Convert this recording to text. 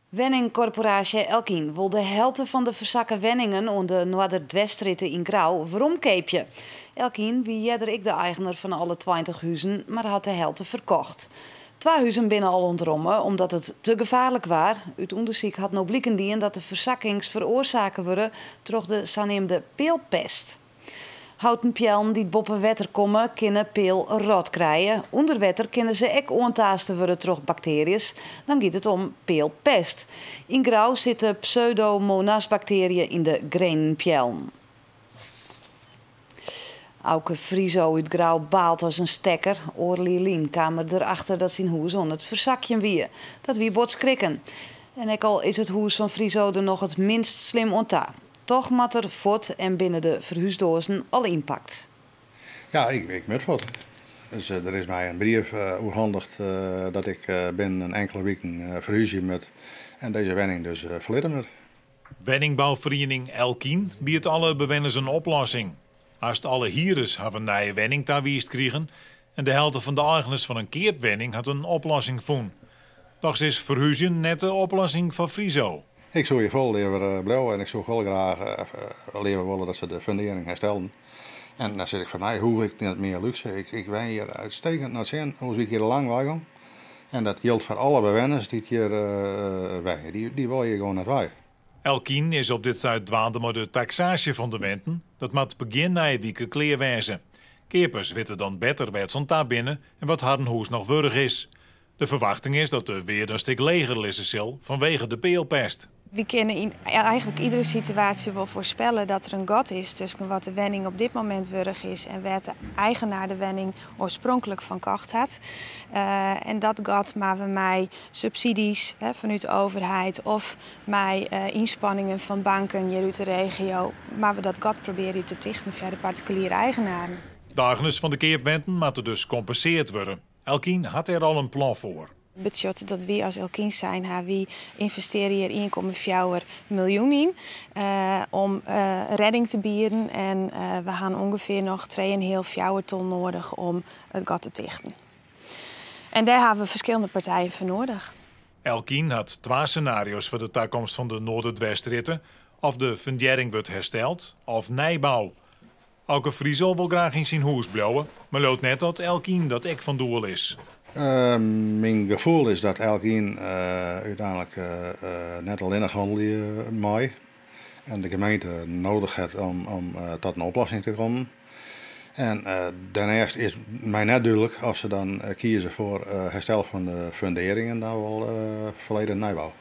Wenningcorporatie Elkien wil de helft van de verzakken wenningen onder Noorder-Dwestritten in Grauw veromkeepje. Elkien wie jeder ik de eigenaar van alle 20 huizen, maar had de helft verkocht. 2 huizen binnen al ontrommen omdat het te gevaarlijk was. Uit onderzoek had nou blikken die dat de verzakkings veroorzaken worden door de zogenaamde peelpest. Houten pjellen die boven wetter komen, kunnen peel rot krijgen. Onder wetter kunnen ze ook ontaasten worden door bacteriën. Dan gaat het om peelpest. In Grauw zitten pseudomonas-bacteriën in de greenpjellen. Auke Friso uit Grauw baalt als een stekker. Oorlie Lien kwam erachter dat zijn huis on het verzakje wie. Dat wie botskrikken. En ook al is het huis van Friso er nog het minst slim ontdaan. Toch mat er voort en binnen de verhuisdozen al impact. Ja, ik met voort. Dus er is mij een brief overhandigd dat ik binnen een enkele weken verhuisje met en deze wenning dus verleden met. Wenningbouwvereniging Elkien biedt alle bewoners een oplossing. Als alle hieres hebben een nieuwe wenning daarwiest kregen en de helft van de eigenaars van een keertwenning had een oplossing voen. Doch is verhuizen net de oplossing van Friso. Ik zou je vol liever blijven en ik zou heel graag liever willen dat ze de fundering herstellen. En dan zeg ik van mij, hoe ik niet meer luxe. Ik ben hier uitstekend naar zin, hoe ik hier lang wagen. En dat geldt voor alle bewoners die hier wij. Die wil je gewoon naar wij. Elkien is op dit stuit dwaande met de taxage van de wenten. Dat moet begin na een week kleer wezen. Keepers weten dan beter wat zon daar binnen en wat hardenhoes nog wurg is. De verwachting is dat de weer een stuk leger lissen zal vanwege de peelpest. We kunnen in eigenlijk iedere situatie wel voorspellen dat er een gat is tussen wat de wenning op dit moment wurg is en wat de eigenaar de wenning oorspronkelijk van kocht had. En dat gat maar we met subsidies vanuit de overheid of met inspanningen van banken hier uit de regio, maar we dat gat proberen te dichten via de particuliere eigenaren. De eigenaars van de keerpwenten moeten dus compenseerd worden. Elkien had er al een plan voor. Het budget dat we als Elkien zijn, we investeren hier 1,4 miljoen in om redding te bieden. En we gaan ongeveer nog 2,5 ton nodig om het gat te dichten. En daar hebben we verschillende partijen voor nodig. Elkien had 2 scenario's voor de toekomst van de Noorder-Dwestritten. Of de fundering wordt hersteld, of nijbouw. Auke Friso wil graag in zijn huis blijven, maar loopt net dat Elkien dat ik van doel is. Mijn gevoel is dat Elkien uiteindelijk net alleen handelen mij. En de gemeente nodig heeft om tot een oplossing te komen. En daarnaast is mij net duidelijk als ze dan kiezen voor herstel van de fundering en dan wel volledig nijbouw.